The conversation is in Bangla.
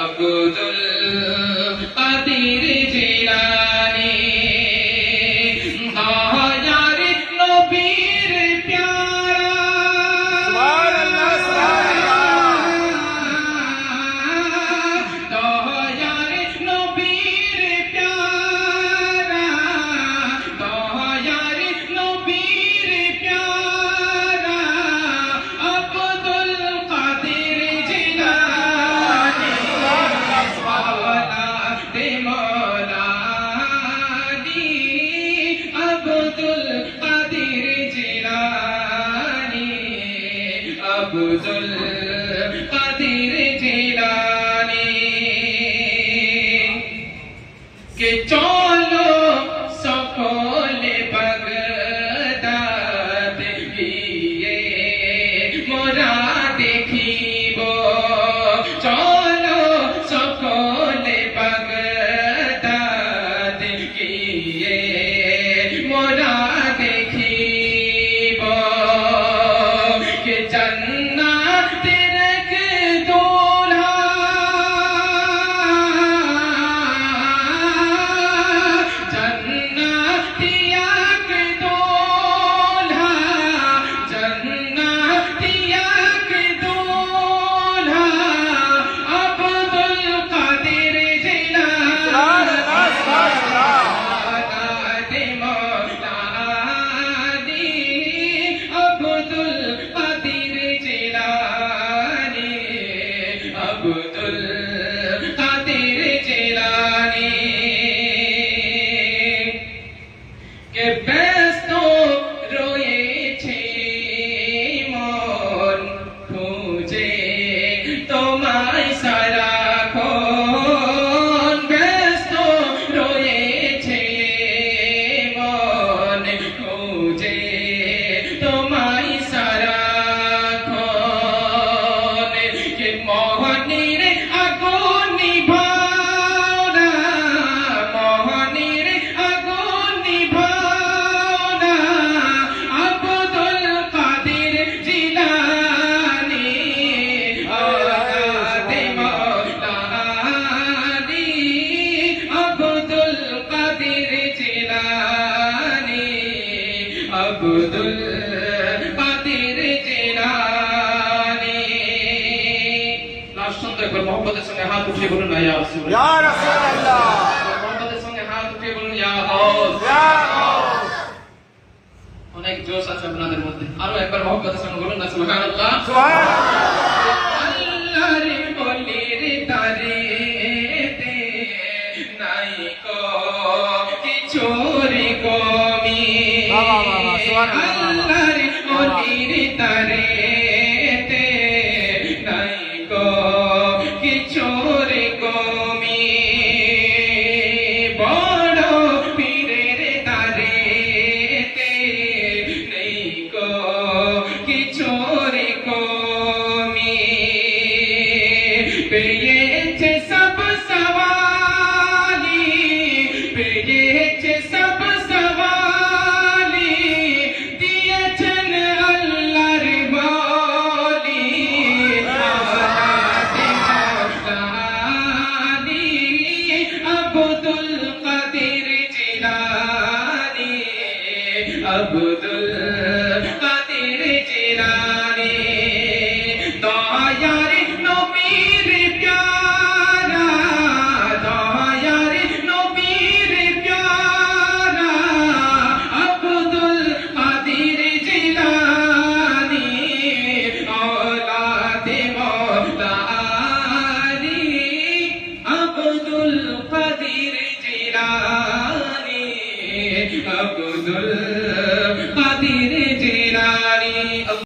আব্দুল কাদের জিলানী দয়ার নবীর প্যারা দয়ার নবীর প্যারা দয়ার নবীর প্যারা আব্দুল কাদের জিলানী আব্দুল কাদের জিলানী আব্দুল কাদের জিলানী কে চলো সকলে বাগদাদ গিয়ে মোরা দেখিব চলো সকলে বাগদাদ গিয়ে মোরা দেখিব কে জান্নাতের এক দোলহা জান্নাতিয়া কে দোলহা জান্নাতিয়া কে দোলহা আব্দুল কাদের জিলানী আব্দুল কাদের জিলানী আব্দুল কাদের জিলানী কে ব্যস্ত রয়েছে মন খুঁজে তোমায় সারাক্ষণ ব্যস্ত রয়েছে মন খুঁজে তোমায় সারাক্ষণ কে মোহনের আগুন নিভাও না মোহনের আগুন নিভাও না আব্দুল কাদের জিলানী আব্দুল কাদের জিলানী আব্দুল কাদের জিলানী লাস্ট শুনতে একবার মোহাম্মদের সঙ্গে হাত উঠিয়ে বলুন না ইয়া রাসূলুল্লাহ ইয়া রাসূলুল্লাহ মোহাম্মদের সঙ্গে হাত উঠিয়ে বলুন ইয়া গাউস ইয়া গাউস অনেক জোশ আছে আপনাদের মধ্যে আরো একবার মোহাম্মদের সঙ্গে বলুন না সুবহানাল্লাহ সুবহানাল্লাহ আল্লাহর বলির তারেতে নাই কো কিছুর কমি আল্লাহর বলির তারেতে নাই কো কিছুর কমি বড় পীরের তারেতে নেই কো কিছুর কমি পেয়েছে সব সওয়ালি পেয়েছে সব সওয়ালি দিয়েছেন আল্লাহর বলি আব্দুল কাদের জিলানী আব্দুল কাদের জিলানী দয়ার নবী